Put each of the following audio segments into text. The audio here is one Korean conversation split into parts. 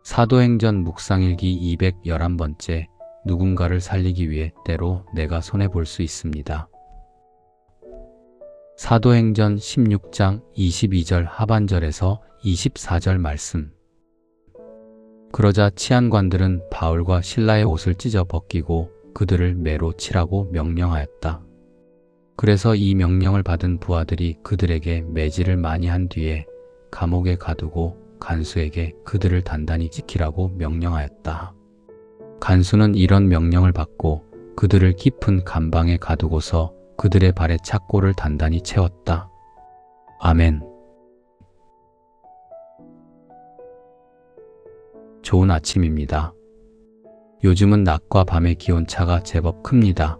사도행전 묵상일기 211번째. 누군가를 살리기 위해 때로 내가 손해볼 수 있습니다. 사도행전 16장 22절 하반절에서 24절 말씀. 그러자 치안관들은 바울과 실라의 옷을 찢어 벗기고 그들을 매로 치라고 명령하였다. 그래서 이 명령을 받은 부하들이 그들에게 매질을 많이 한 뒤에 감옥에 가두고 간수에게 그들을 단단히 지키라고 명령하였다. 간수는 이런 명령을 받고 그들을 깊은 감방에 가두고서 그들의 발에 착고를 단단히 채웠다. 아멘. 좋은 아침입니다. 요즘은 낮과 밤의 기온차가 제법 큽니다.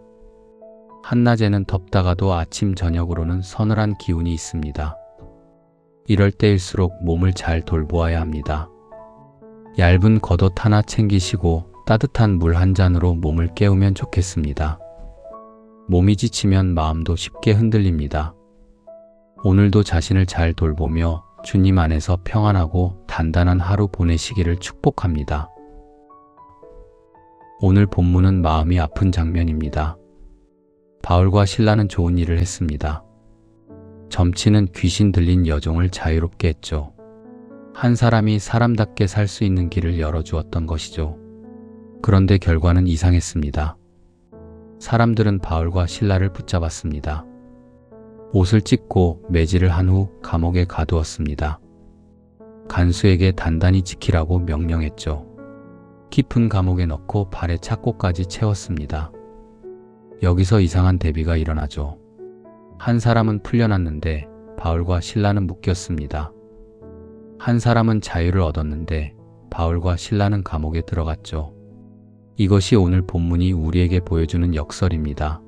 한낮에는 덥다가도 아침 저녁으로는 서늘한 기운이 있습니다. 이럴 때일수록 몸을 잘 돌보아야 합니다. 얇은 겉옷 하나 챙기시고 따뜻한 물 한 잔으로 몸을 깨우면 좋겠습니다. 몸이 지치면 마음도 쉽게 흔들립니다. 오늘도 자신을 잘 돌보며 주님 안에서 평안하고 단단한 하루 보내시기를 축복합니다. 오늘 본문은 마음이 아픈 장면입니다. 바울과 실라는 좋은 일을 했습니다. 점치는 귀신 들린 여종을 자유롭게 했죠. 한 사람이 사람답게 살 수 있는 길을 열어주었던 것이죠. 그런데 결과는 이상했습니다. 사람들은 바울과 실라를 붙잡았습니다. 옷을 찢고 매질을 한 후 감옥에 가두었습니다. 간수에게 단단히 지키라고 명령했죠. 깊은 감옥에 넣고 발에 착고까지 채웠습니다. 여기서 이상한 대비가 일어나죠. 한 사람은 풀려났는데 바울과 실라는 묶였습니다. 한 사람은 자유를 얻었는데 바울과 실라는 감옥에 들어갔죠. 이것이 오늘 본문이 우리에게 보여주는 역설입니다.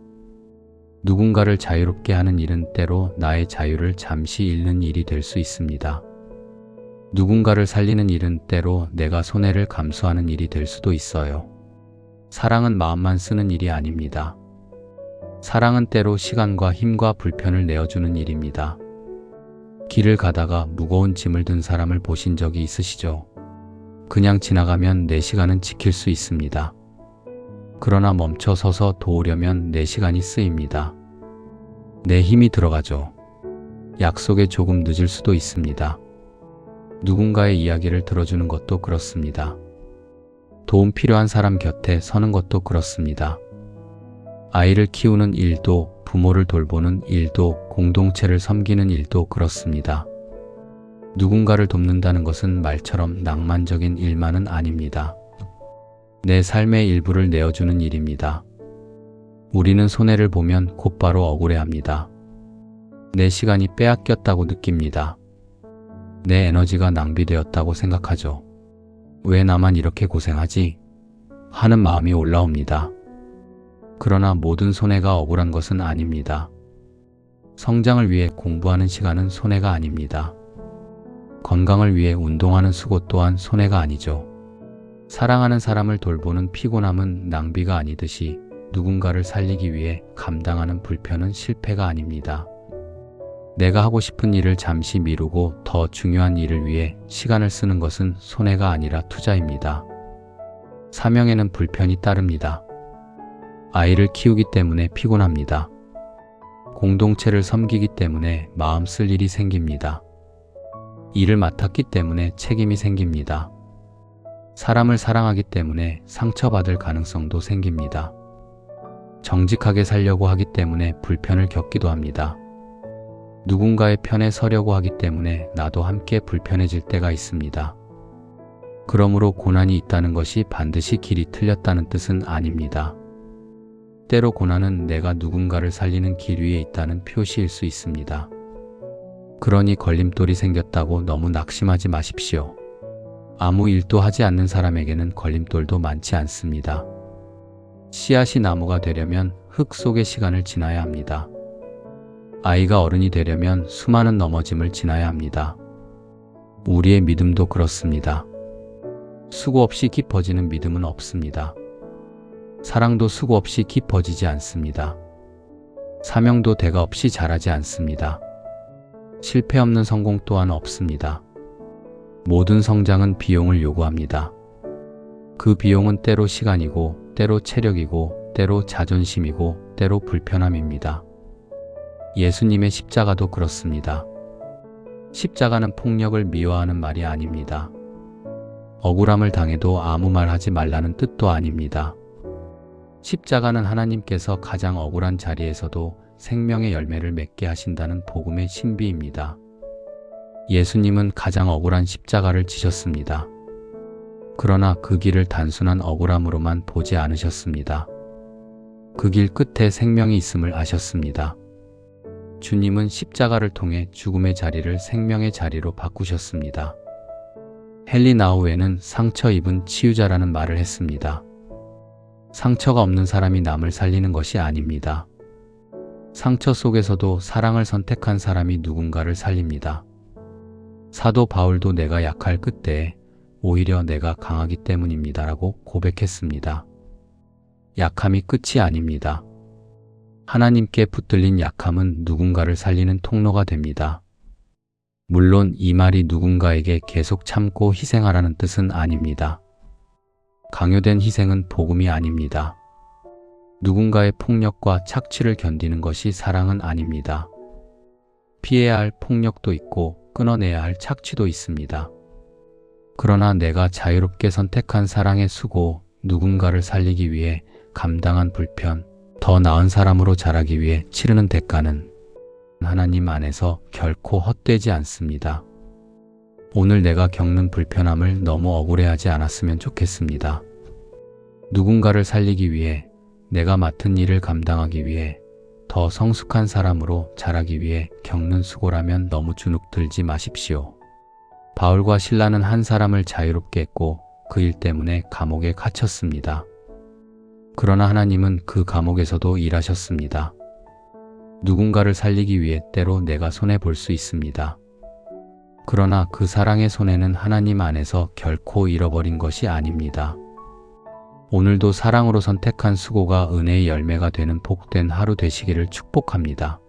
누군가를 자유롭게 하는 일은 때로 나의 자유를 잠시 잃는 일이 될 수 있습니다. 누군가를 살리는 일은 때로 내가 손해를 감수하는 일이 될 수도 있어요. 사랑은 마음만 쓰는 일이 아닙니다. 사랑은 때로 시간과 힘과 불편을 내어주는 일입니다. 길을 가다가 무거운 짐을 든 사람을 보신 적이 있으시죠? 그냥 지나가면 내 시간은 지킬 수 있습니다. 그러나 멈춰 서서 도우려면 내 시간이 쓰입니다. 내 힘이 들어가죠. 약속에 조금 늦을 수도 있습니다. 누군가의 이야기를 들어주는 것도 그렇습니다. 도움 필요한 사람 곁에 서는 것도 그렇습니다. 아이를 키우는 일도, 부모를 돌보는 일도, 공동체를 섬기는 일도 그렇습니다. 누군가를 돕는다는 것은 말처럼 낭만적인 일만은 아닙니다. 내 삶의 일부를 내어주는 일입니다. 우리는 손해를 보면 곧바로 억울해합니다. 내 시간이 빼앗겼다고 느낍니다. 내 에너지가 낭비되었다고 생각하죠. 왜 나만 이렇게 고생하지? 하는 마음이 올라옵니다. 그러나 모든 손해가 억울한 것은 아닙니다. 성장을 위해 공부하는 시간은 손해가 아닙니다. 건강을 위해 운동하는 수고 또한 손해가 아니죠. 사랑하는 사람을 돌보는 피곤함은 낭비가 아니듯이 누군가를 살리기 위해 감당하는 불편은 실패가 아닙니다. 내가 하고 싶은 일을 잠시 미루고 더 중요한 일을 위해 시간을 쓰는 것은 손해가 아니라 투자입니다. 사명에는 불편이 따릅니다. 아이를 키우기 때문에 피곤합니다. 공동체를 섬기기 때문에 마음 쓸 일이 생깁니다. 일을 맡았기 때문에 책임이 생깁니다. 사람을 사랑하기 때문에 상처받을 가능성도 생깁니다. 정직하게 살려고 하기 때문에 불편을 겪기도 합니다. 누군가의 편에 서려고 하기 때문에 나도 함께 불편해질 때가 있습니다. 그러므로 고난이 있다는 것이 반드시 길이 틀렸다는 뜻은 아닙니다. 때로 고난은 내가 누군가를 살리는 길 위에 있다는 표시일 수 있습니다. 그러니 걸림돌이 생겼다고 너무 낙심하지 마십시오. 아무 일도 하지 않는 사람에게는 걸림돌도 많지 않습니다. 씨앗이 나무가 되려면 흙 속의 시간을 지나야 합니다. 아이가 어른이 되려면 수많은 넘어짐을 지나야 합니다. 우리의 믿음도 그렇습니다. 수고 없이 깊어지는 믿음은 없습니다. 사랑도 수고 없이 깊어지지 않습니다. 사명도 대가 없이 자라지 않습니다. 실패 없는 성공 또한 없습니다. 모든 성장은 비용을 요구합니다. 그 비용은 때로 시간이고, 때로 체력이고, 때로 자존심이고, 때로 불편함입니다. 예수님의 십자가도 그렇습니다. 십자가는 폭력을 미워하는 말이 아닙니다. 억울함을 당해도 아무 말 하지 말라는 뜻도 아닙니다. 십자가는 하나님께서 가장 억울한 자리에서도 생명의 열매를 맺게 하신다는 복음의 신비입니다. 예수님은 가장 억울한 십자가를 지셨습니다. 그러나 그 길을 단순한 억울함으로만 보지 않으셨습니다. 그 길 끝에 생명이 있음을 아셨습니다. 주님은 십자가를 통해 죽음의 자리를 생명의 자리로 바꾸셨습니다. 헨리 나우에는 상처 입은 치유자라는 말을 했습니다. 상처가 없는 사람이 남을 살리는 것이 아닙니다. 상처 속에서도 사랑을 선택한 사람이 누군가를 살립니다. 사도 바울도 내가 약할 그때에 오히려 내가 강하기 때문입니다라고 고백했습니다. 약함이 끝이 아닙니다. 하나님께 붙들린 약함은 누군가를 살리는 통로가 됩니다. 물론 이 말이 누군가에게 계속 참고 희생하라는 뜻은 아닙니다. 강요된 희생은 복음이 아닙니다. 누군가의 폭력과 착취를 견디는 것이 사랑은 아닙니다. 피해야 할 폭력도 있고 끊어내야 할 착취도 있습니다. 그러나 내가 자유롭게 선택한 사랑의 수고, 누군가를 살리기 위해 감당한 불편, 더 나은 사람으로 자라기 위해 치르는 대가는 하나님 안에서 결코 헛되지 않습니다. 오늘 내가 겪는 불편함을 너무 억울해하지 않았으면 좋겠습니다. 누군가를 살리기 위해, 내가 맡은 일을 감당하기 위해, 더 성숙한 사람으로 자라기 위해 겪는 수고라면 너무 주눅 들지 마십시오. 바울과 실라는 한 사람을 자유롭게 했고 그 일 때문에 감옥에 갇혔습니다. 그러나 하나님은 그 감옥에서도 일하셨습니다. 누군가를 살리기 위해 때로 내가 손해볼 수 있습니다. 그러나 그 사랑의 손해는 하나님 안에서 결코 잃어버린 것이 아닙니다. 오늘도 사랑으로 선택한 수고가 은혜의 열매가 되는 복된 하루 되시기를 축복합니다.